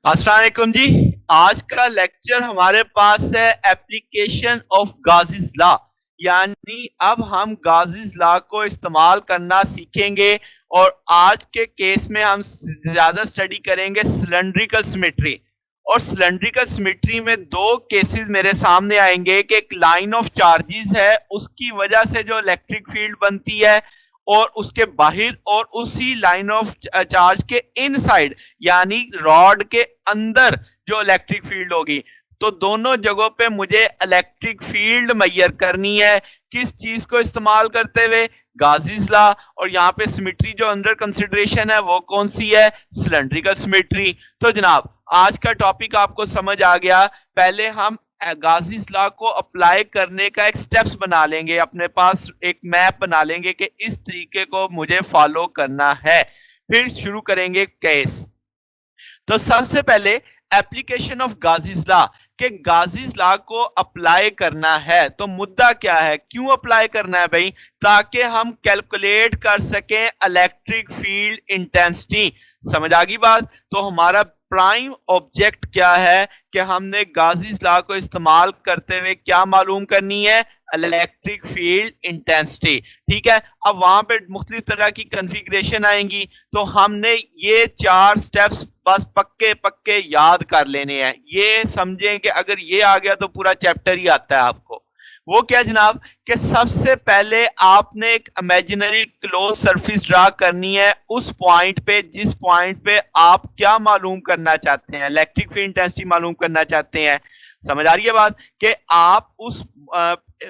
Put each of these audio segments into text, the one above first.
अस्सलाम वालेकुम जी। आज का लेक्चर हमारे पास है एप्लीकेशन ऑफ गाज़ीज़ लॉ, यानी अब हम गाज़ीज़ लॉ को इस्तेमाल करना सीखेंगे और आज के केस में हम ज़्यादा स्टडी करेंगे सिलेंड्रिकल सिमेट्री। और सिलेंड्रिकल सिमेट्री में दो केसेस मेरे सामने आएंगे कि एक लाइन ऑफ चार्जेस है, उसकी वजह से जो इलेक्ट्रिक फील्ड बनती है और उसके बाहर और उसी लाइन ऑफ चार्ज के इनसाइड यानी रॉड के अंदर जो इलेक्ट्रिक फील्ड होगी। तो दोनों जगहों पे मुझे इलेक्ट्रिक फील्ड मैयर करनी है, किस चीज को इस्तेमाल करते हुए? गाज़ीज़ लॉ। और यहाँ पे सिमेट्री जो अंडर कंसिडरेशन है वो कौन सी है? Cylindrical symmetry. तो जनाब आज का टॉपिक आपको समझ आ गया। पहले हम गाज़ीज़ लॉ को अप्लाई करने का एक स्टेप्स बना लेंगे, अपने पास एक मैप बना लेंगे कि इस तरीके को मुझे फॉलो करना है, फिर शुरू करेंगे केस। तो सबसे पहले एप्लीकेशन ऑफ गाज़ीज़ लॉ के गाज़ीज़ लॉ को अप्लाई करना है। तो मुद्दा क्या है, क्यों अप्लाई करना है भाई? ताकि हम कैलकुलेट कर सकें इलेक्ट्रिक फील्ड इंटेंसिटी। समझ आ गई बात? तो हमारा प्राइम ऑब्जेक्ट क्या है कि हमने गाज़ीज़ लॉ को इस्तेमाल करते हुए क्या मालूम करनी है? Electric field intensity. ठीक है, अब वहां पे मुख्तलिफ तरह की कन्फिग्रेशन आएंगी, तो हमने ये चार स्टेप्स बस पक्के पक्के याद कर लेने हैं। ये समझें कि अगर ये आ गया तो पूरा चैप्टर ही आता है आपको। वो क्या जनाब कि सबसे पहले आपने एक इमेजिनरी क्लोज सरफेस ड्रा करनी है उस पॉइंट पे जिस पॉइंट पे आप क्या मालूम करना चाहते हैं? इलेक्ट्रिक फील्ड इंटेंसिटी मालूम करना चाहते हैं। समझ आ रही है बात कि आप उस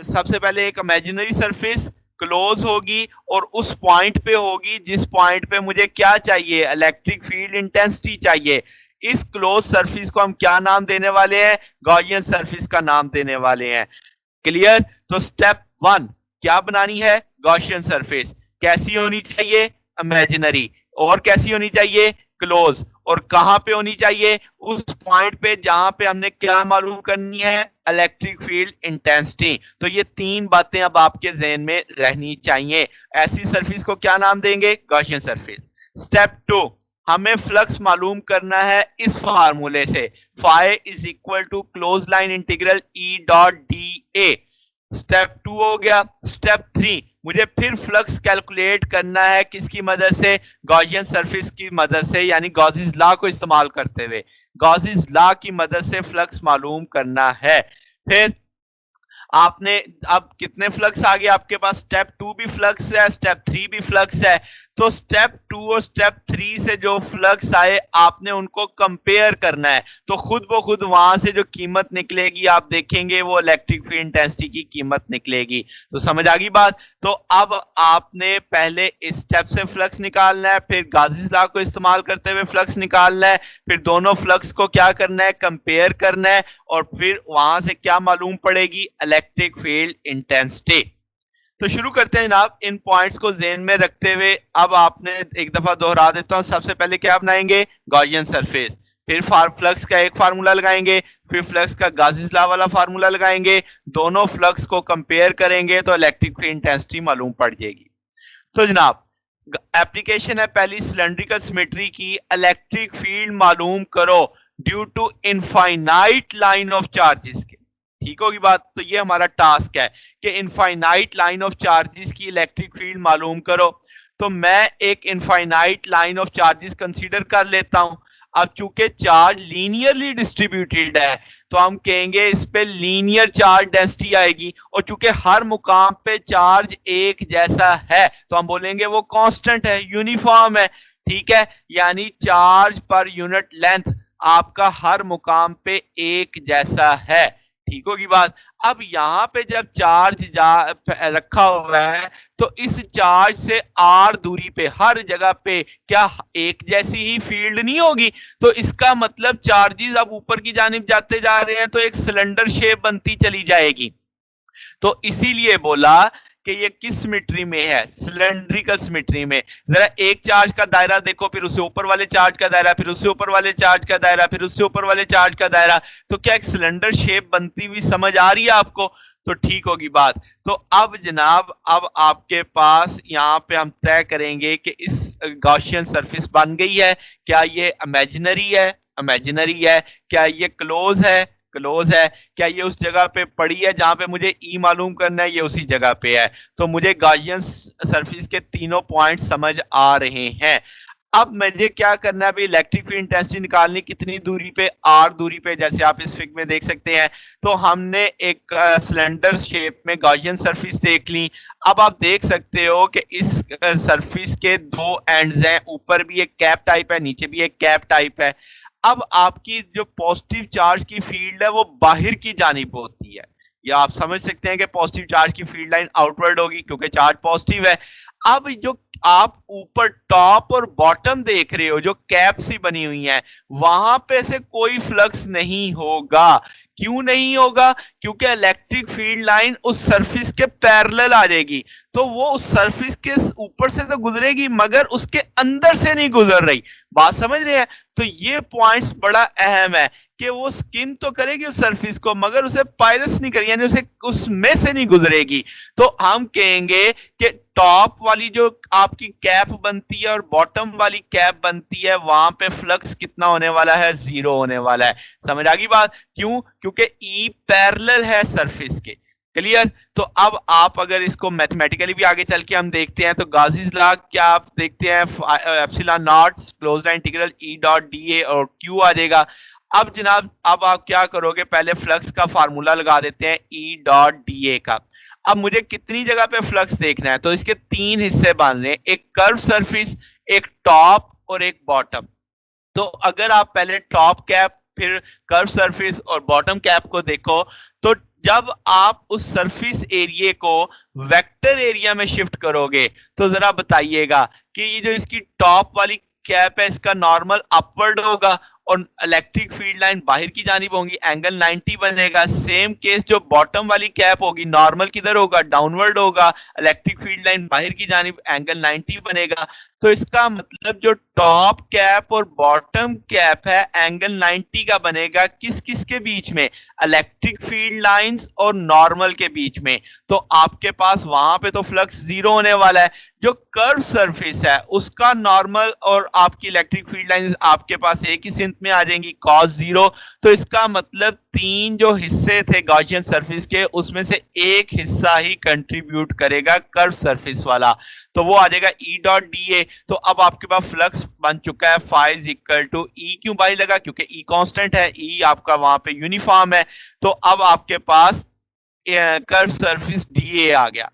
सबसे पहले एक इमेजिनरी सरफेस क्लोज होगी और उस पॉइंट पे होगी जिस पॉइंट पे मुझे क्या चाहिए? इलेक्ट्रिक फील्ड इंटेंसिटी चाहिए। इस क्लोज सरफेस को हम क्या नाम देने वाले हैं? गॉसियन सरफेस का नाम देने वाले हैं। क्लियर? तो स्टेप वन क्या बनानी है? Gaussian surface. कैसी होनी चाहिए? इमेजिनरी। और कैसी होनी चाहिए? क्लोज। और कहां पे होनी चाहिए? उस पॉइंट पे जहां पे हमने क्या मालूम करनी है? Electric field intensity. तो ये तीन बातें अब आपके ज़हन में रहनी चाहिए। ऐसी सरफेस को क्या नाम देंगे? Gaussian surface. स्टेप टू हमें फ्लक्स मालूम करना है इस फार्मूले से, phi is equal to close line integral E dot D A. Step two हो गया। स्टेप थ्री मुझे फिर फ्लक्स कैलकुलेट करना है किसकी मदद से? गॉसियन सरफेस की मदद से, यानी गॉसियस लॉ को इस्तेमाल करते हुए गॉसियस लॉ की मदद से फ्लक्स मालूम करना है। फिर आपने अब कितने फ्लक्स आ गए आपके पास? स्टेप टू भी फ्लक्स है, स्टेप थ्री भी फ्लक्स है। तो स्टेप टू और स्टेप थ्री से जो फ्लक्स आए आपने उनको कंपेयर करना है। तो खुद ब खुद वहां से जो कीमत निकलेगी आप देखेंगे वो इलेक्ट्रिक फील्ड इंटेंसिटी की कीमत निकलेगी। तो समझ आ गई बात? तो अब आपने पहले इस स्टेप से फ्लक्स निकालना है, फिर गाज़ीज़ लॉ को इस्तेमाल करते हुए फ्लक्स निकालना है, फिर दोनों फ्लक्स को क्या करना है? कंपेयर करना है, और फिर वहां से क्या मालूम पड़ेगी? Electric field intensity. तो शुरू करते हैं जनाब इन पॉइंट्स को ज़हन में रखते हुए। अब आपने एक दफा दोहरा देता हूं, सबसे पहले क्या बनाएंगे? Gaussian surface. फिर फ्लक्स का एक फार्मूला लगाएंगे, फिर फ्लक्स का गाज़ीज़ लॉ वाला फार्मूला लगाएंगे, दोनों फ्लक्स को कंपेयर करेंगे तो इलेक्ट्रिक फील्ड इंटेंसिटी मालूम पड़ जाएगी। तो जनाब एप्लीकेशन है पहली सिलेंड्रिकल सिमेट्री की, इलेक्ट्रिक फील्ड मालूम करो due to infinite line of charges के। ठीक होगी बात? तो ये हमारा टास्क है कि इनफाइनाइट लाइन ऑफ चार्जेस की इलेक्ट्रिक फील्ड मालूम करो। तो मैं एक infinite line of charges consider कर लेता हूं। अब चूंकि चार्ज लीनियरली डिस्ट्रीब्यूटेड है तो हम कहेंगे इस पे लीनियर चार्ज डेंसिटी आएगी, और चूंकि हर मुकाम पे चार्ज एक जैसा है तो हम बोलेंगे वो कांस्टेंट है, यूनिफॉर्म है। ठीक है, यानी चार्ज पर यूनिट लेंथ आपका हर मुकाम पे एक जैसा है। ठीक होगी बात? अब यहां पे जब चार्ज रखा हुआ है तो इस चार्ज से आर दूरी पे हर जगह पे क्या एक जैसी ही फील्ड नहीं होगी? तो इसका मतलब चार्जेस अब ऊपर की जानिब जाते जा रहे हैं तो एक सिलेंडर शेप बनती चली जाएगी। तो इसीलिए बोला कि ये किस सिमेट्री में है? सिलेंड्रिकल सिमेट्री में। जरा एक चार्ज का दायरा देखो, फिर उससे ऊपर वाले चार्ज का दायरा, फिर उससे ऊपर वाले चार्ज का दायरा, फिर उससे ऊपर वाले चार्ज का दायरा। तो क्या एक सिलेंडर शेप बनती हुई समझ आ रही है आपको? तो ठीक होगी बात। तो अब जनाब अब आपके पास यहां पे हम तय करेंगे कि इस गॉसियन सरफेस बन गई है, क्या ये इमेजिनरी है? इमेजिनरी है, क्या ये क्लोज है, क्लोज है, क्या ये उस जगह पे पड़ी है जहां पे मुझे ई मालूम करना है, ये उसी जगह पे है। तो मुझे गॉसियन सरफेस के तीनों पॉइंट समझ आ रहे हैं। अब मुझे क्या करना है, अभी इलेक्ट्रिक फील्ड इंटेंसिटी निकालनी, कितनी दूरी पे, आर दूरी पे, जैसे आप इस फिगर में देख सकते हैं। तो हमने एक सिलेंडर शेप में गॉसियन सरफेस देख ली। अब आप देख सकते हो कि इस सरफेस के दो एंड्स हैं, ऊपर भी एक कैप टाइप है, नीचे भी एक कैप टाइप है। अब आपकी जो पॉजिटिव चार्ज की फील्ड है वो बाहर की जानिब होती है, या आप समझ सकते हैं कि पॉजिटिव चार्ज की फील्ड लाइन आउटवर्ड होगी क्योंकि चार्ज पॉजिटिव है। अब जो आप ऊपर टॉप और बॉटम देख रहे हो, जो कैप सी बनी हुई है, वहां पे से कोई फ्लक्स नहीं होगा। क्यों नहीं होगा? क्योंकि इलेक्ट्रिक फील्ड लाइन उस सरफेस के पैरेलल आ जाएगी, तो वो उस सरफेस के ऊपर से तो गुजरेगी मगर उसके अंदर से नहीं गुजर रही। बात समझ रहे हैं? तो ये पॉइंट्स बड़ा अहम है कि वो स्किन तो करेगी उस सरफेस को मगर उसे पायरस नहीं करेगी, यानी उसे उसमें से नहीं गुजरेगी। तो हम कहेंगे कि टॉप वाली जो आपकी कैप बनती है और बॉटम वाली कैप बनती है, वहां पे फ्लक्स कितना होने वाला है? जीरो होने वाला है। समझ आ गई बात? क्यों? क्योंकि ई पैरेलल है सरफेस के। क्लियर? तो अब आप अगर इसको मैथमेटिकली भी आगे चल के हम देखते हैं तो गाजीज लॉ क्या आप देखते हैं, epsilon not closed integral E dot D ए और क्यू आ जाएगा। अब जनाब, अब आप क्या करोगे, पहले फ्लक्स का फार्मूला लगा देते हैं ई डॉट डी ए का। अब मुझे कितनी जगह पे फ्लक्स देखना है, तो इसके तीन हिस्से बन रहे हैं, एक कर्व सरफेस, एक टॉप और एक बॉटम। तो अगर आप पहले टॉप कैप, फिर कर्व सरफेस और बॉटम कैप को देखो, तो जब आप उस सरफेस एरिया को वेक्टर एरिया में शिफ्ट करोगे तो जरा बताइएगा कि ये जो इसकी टॉप वाली कैप है इसका नॉर्मल अपवर्ड होगा और इलेक्ट्रिक फील्ड लाइन बाहर की जानिब होगी, एंगल 90 बनेगा। सेम केस जो बॉटम वाली कैप होगी, नॉर्मल किधर होगा? डाउनवर्ड होगा, इलेक्ट्रिक फील्ड लाइन बाहर की जानिब, एंगल 90 बनेगा। तो इसका मतलब जो टॉप कैप और बॉटम कैप है, एंगल 90 का बनेगा किस किस के बीच में? इलेक्ट्रिक फील्ड लाइंस और नॉर्मल के बीच में। तो आपके पास वहां पे तो फ्लक्स जीरो होने वाला है। जो कर्व सरफेस है उसका नॉर्मल और आपकी इलेक्ट्रिक फील्ड लाइंस आपके पास एक ही सिंथ में आ जाएंगी, कॉस जीरो। तो इसका मतलब तीन जो हिस्से थे गॉसियन सरफेस के, उसमें से एक हिस्सा ही कंट्रीब्यूट करेगा कर्व सरफेस वाला, तो वो आ जाएगा ई डॉट डी ए। तो अब आपके पास फ्लक्स बन चुका है फाई इज इक्वल टू ई। क्यों बाई लगा? क्योंकि ई कांस्टेंट है, ई आपका वहां पे यूनिफॉर्म है। तो अब आपके पास कर्व सरफेस डी ए आ गया।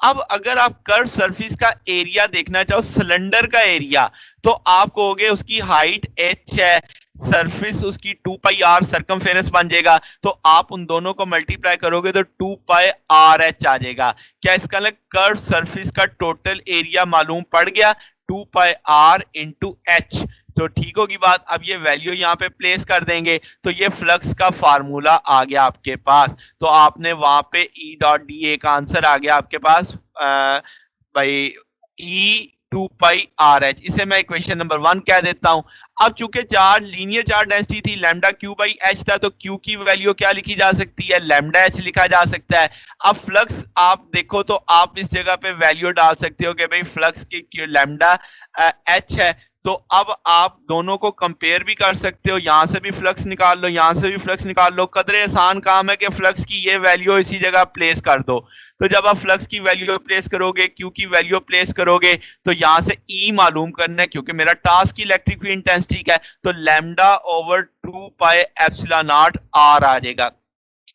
अब अगर आप कर्व सरफेस का एरिया देखना चाहो, सिलेंडर का एरिया, तो आप कहोगे उसकी हाइट h है, सरफेस उसकी 2 पाई आर सर्कमफेरेंस बन जाएगा। तो आप उन दोनों को मल्टीप्लाई करोगे तो 2 पाई आर एच आ जाएगा। क्या इसका मतलब कर्व सरफेस का टोटल एरिया मालूम पड़ गया? 2 पाई आर इंटू एच। तो ठीक होगी बात। अब ये वैल्यू यहाँ पे प्लेस कर देंगे तो ये फ्लक्स का फार्मूला आ गया आपके पास। तो आपने वहां पे ई डॉट डी ए का आंसर आ गया आपके पास भाई ई 2 पाई आर एच। इसे मैं इक्वेशन नंबर 1 कह देता हूं। अब चूंकि चार्ज लीनियर चार्ज डेंसिटी थी, लैम्डा क्यू बाई एच था, तो क्यू की वैल्यू क्या लिखी जा सकती है? लैम्डा एच लिखा जा सकता है। अब फ्लक्स आप देखो तो आप इस जगह पे वैल्यू डाल सकते हो कि भाई फ्लक्स की लैम्डा एच है। तो अब आप दोनों को कंपेयर भी कर सकते हो, यहां से भी फ्लक्स निकाल लो, यहां से भी फ्लक्स निकाल लो। कदरे आसान काम है कि फ्लक्स की ये वैल्यू इसी जगह प्लेस कर दो। तो जब आप फ्लक्स की वैल्यू प्लेस करोगे, क्यू की वैल्यू प्लेस करोगे, तो यहां से ई मालूम करना है, क्योंकि मेरा टास्क इलेक्ट्रिक फील्ड इंटेंसिटी का है, तो lambda over 2 pi epsilon naught r आ जाएगा।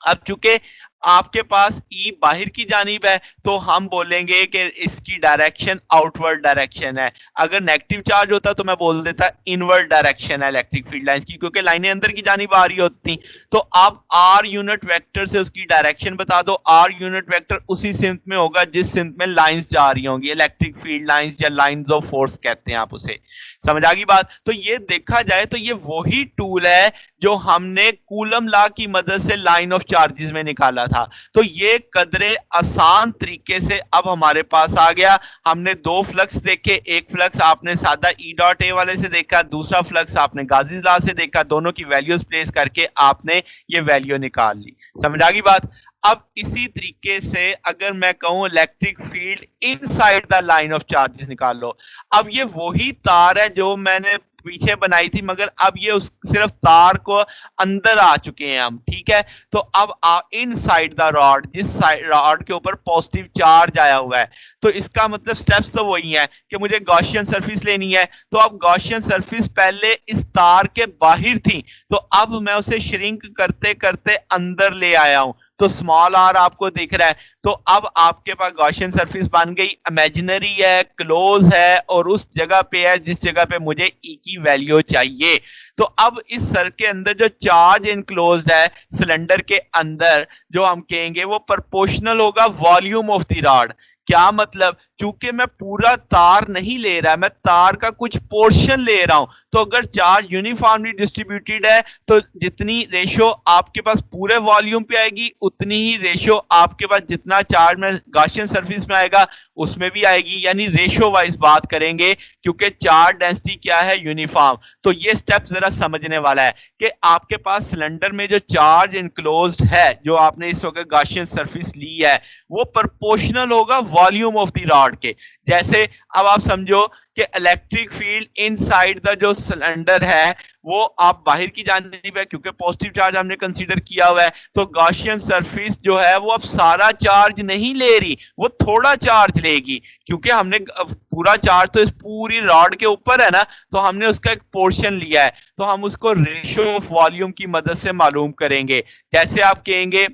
अब चूंकि आपके पास ई बाहर की जानिब है तो हम बोलेंगे कि इसकी डायरेक्शन आउटवर्ड डायरेक्शन है। अगर नेगेटिव चार्ज होता तो मैं बोल देता इनवर्ड डायरेक्शन है इलेक्ट्रिक फील्ड लाइंस की, क्योंकि लाइनें अंदर की जानिब आ रही होती। तो आप आर यूनिट वेक्टर से उसकी डायरेक्शन बता दो। आर यूनिट वेक्टर उसी सिंथ में होगा जिस सिंथ में लाइंस जा रही होंगी, इलेक्ट्रिक फील्ड लाइंस या लाइंस ऑफ फोर्स कहते हैं आप उसे। समझ आ गई बात? तो ये देखा जाए तो ये वही टूल है जो हमने कूलम लॉ की मदद से लाइन ऑफ चार्जेस में निकाला था। तो ये कदरे आसान तरीके से अब हमारे पास आ गया। हमने दो फ्लक्स देखे, एक फ्लक्स आपने सादा ई डॉट ए वाले से देखा, दूसरा फ्लक्स आपने गाजीज लॉ से देखा। दोनों की वैल्यूज प्लेस करके आपने ये वैल्यू निकाल ली। समझ आ गई बात? अब इसी तरीके से अगर मैं कहूं electric field inside the line of charges निकाल लो। अब ये वही तार है जो मैंने पीछे बनाई थी, मगर अब ये उस सिर्फ तार को अंदर आ चुके हैं हम, ठीक है। तो अब इनसाइड द रॉड, जिस रॉड के ऊपर पॉजिटिव चार्ज आया हुआ है, तो इसका मतलब स्टेप्स तो वही है कि मुझे गॉसियन सरफेस लेनी है। तो अब गॉसियन सरफेस पहले इस तार के बाहर थी, तो अब मैं उसे श्रिंक करते करते अंदर ले आया हूं, तो स्मॉल आर आपको दिख रहा है। तो अब आपके पास गॉसियन सरफेस बन गई, इमेजिनरी है, क्लोज है और उस जगह पे है जिस जगह पे मुझे ई की वैल्यू चाहिए। तो अब इस सर के अंदर जो चार्ज इनक्लोज्ड है सिलेंडर के अंदर, जो हम कहेंगे वो प्रोपोर्शनल होगा वॉल्यूम ऑफ द रॉड। क्या मतलब, चूंकि मैं पूरा तार नहीं ले रहा, मैं तार का कुछ पोर्शन ले रहा हूं, तो अगर चार्ज यूनिफॉर्मली डिस्ट्रीब्यूटेड है तो जितनी रेशो आपके पास पूरे वॉल्यूम पे आएगी, उतनी ही रेशो आपके पास जितना चार्ज में गॉसियन सरफेस में आएगा उसमें भी आएगी, यानी रेशो वाइज बात करेंगे, क्योंकि चार्ज डेंसिटी क्या है, यूनिफॉर्म। तो ये स्टेप जरा समझने वाला है कि आपके पास सिलेंडर में जो चार्ज इनक्लोज्ड है, जो आपने इस वक्त गॉसियन सरफेस ली है, वो प्रोपोर्शनल होगा वॉल्यूम ऑफ द रॉड के। जैसे अब आप समझो कि इलेक्ट्रिक फील्ड इनसाइड द जो सिलेंडर है वो आप बाहर की जानिब है, क्योंकि पॉजिटिव चार्ज हमने कंसीडर किया हुआ है, तो गॉसियन सरफेस जो है वो अब सारा चार्ज नहीं ले रही, वो थोड़ा चार्ज लेगी, क्योंकि हमने पूरा चार्ज तो इस पूरी रॉड के ऊपर है ना, तो हमने उसका एक पोर्शन लिया है, तो हम उसको रेशियो ऑफ वॉल्यूम की मदद से मालूम करेंगे। जैसे आप कहेंगे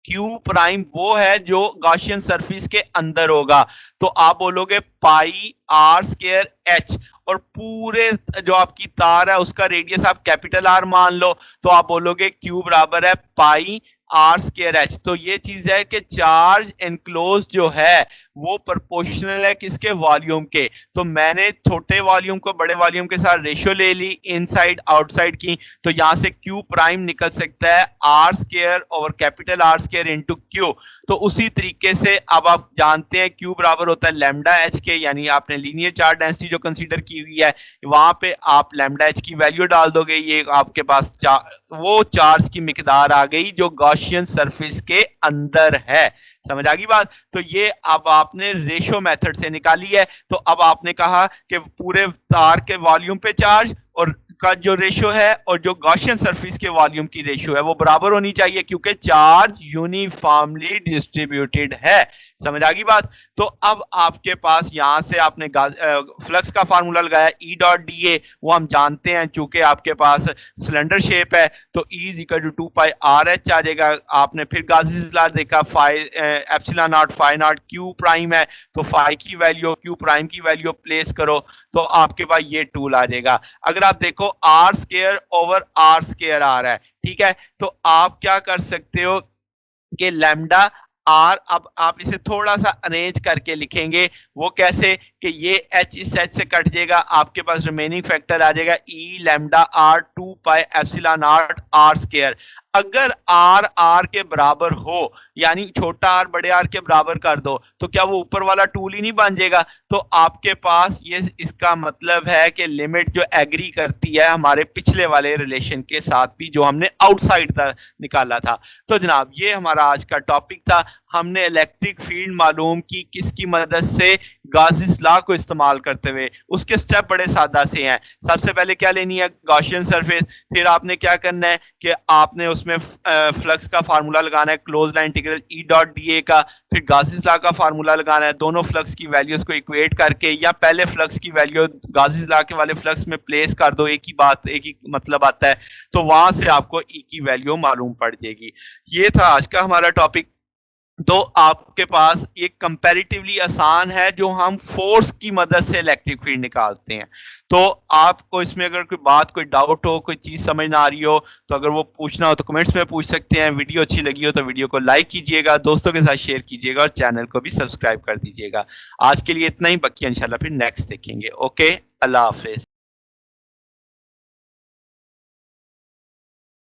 क्यू प्राइम वो है जो गॉसियन सरफेस के अंदर होगा, तो आप बोलोगे पाई आर स्क्वायर एच, और पूरे जो आपकी तार है उसका रेडियस आप कैपिटल आर मान लो, तो आप बोलोगे क्यू बराबर है पाई आर स्क्वायर एच। तो ये चीज है कि चार्ज एनक्लोज जो है वो प्रोपोर्शनल है किसके, वॉल्यूम के। तो मैंने छोटे वॉल्यूम को बड़े वॉल्यूम के साथ रेशियो ले ली इनसाइड आउटसाइड की, तो यहां से क्यू प्राइम निकल सकता है R square over capital R square into Q. तो उसी तरीके से अब आप जानते हैं क्यू बराबर होता है लैम्डा एच के, यानी आपने लीनियर चार्ज डेंसिटी जो कंसीडर की हुई है वहां पे आप लैम्डा एच की वैल्यू डाल दोगे, ये आपके पास वो चार्ज की मिकदार आ गई जो गॉसियन सरफेस के अंदर है। समझ आ गई बात। तो ये अब आपने रेशो मेथड से निकाली है। तो अब आपने कहा कि पूरे तार के वॉल्यूम पे चार्ज और का जो रेशियो है और जो गॉसियन सरफेस के वॉल्यूम की रेशियो है वो बराबर होनी चाहिए, क्योंकि चार्ज यूनिफॉर्मली डिस्ट्रीब्यूटेड है। समझ आ गई बात। तो अब आपके पास यहां से आपने फ्लक्स का फार्मूला लगाया ई डॉट डी ए, वो हम जानते हैं चूंकि आपके पास सिलेंडर शेप है तो E is equal to 2 pi r h आ जाएगा। आपने फिर गाज़ीज़ लॉ देखा, phi epsilon naught phi naught q prime है, तो फाई की वैल्यू क्यू प्राइम की वैल्यू प्लेस करो तो आपके पास ये टूल आ जाएगा। अगर आप देखो r square over r square आ रहा है, ठीक है, तो आप क्या कर सकते हो कि लैम्डा आर, अब आप इसे थोड़ा सा अरेंज करके लिखेंगे, वो कैसे कि ये एच इस एच से कट जाएगा, आपके पास रिमेनिंग फैक्टर आ जाएगा E lambda r 2 pi epsilon naught r square. अगर आर आर के बराबर हो, यानी छोटा आर बड़े आर के बराबर कर दो, तो क्या वो ऊपर वाला टूल ही नहीं बन जाएगा। तो आपके पास ये इसका मतलब है कि लिमिट जो एग्री करती है हमारे पिछले वाले रिलेशन के साथ भी जो हमने आउटसाइड का निकाला था। तो जनाब ये हमारा आज का टॉपिक था। हमने इलेक्ट्रिक फील्ड मालूम की किसकी मदद से, गाज़ीज़ लॉ को इस्तेमाल करते हुए। उसके स्टेप बड़े सादा से हैं। सबसे पहले क्या लेनी है, गॉसियन सरफेस, फिर आपने क्या करना है कि आपने उसमें फ्लक्स का फार्मूला लगाना है, close line integral E dot D ए का, फिर गाज़ीज़ लॉ का फार्मूला लगाना है, दोनों फ्लक्स की वैल्यूज को इक्वेट करके, या पहले फ्लक्स की वैल्यू गाज़ीज़ लॉ के वाले फ्लक्स में प्लेस कर दो, एक ही बात एक ही मतलब आता है, तो वहां से आपको ई की वैल्यू मालूम पड़ जाएगी। ये था आज का हमारा टॉपिक। तो आपके पास ये कंपैरेटिवली आसान है जो हम फोर्स की मदद से इलेक्ट्रिक फील्ड निकालते हैं। तो आपको इसमें अगर कोई बात, कोई डाउट हो, कोई चीज समझ ना आ रही हो, तो अगर वो पूछना हो तो कमेंट्स में पूछ सकते हैं। वीडियो अच्छी लगी हो तो वीडियो को लाइक कीजिएगा, दोस्तों के साथ शेयर कीजिएगा और चैनल को भी सब्सक्राइब कर दीजिएगा। आज के लिए इतना ही, बाकी इंशाल्लाह फिर नेक्स्ट देखेंगे। ओके, अल्लाह हाफिज।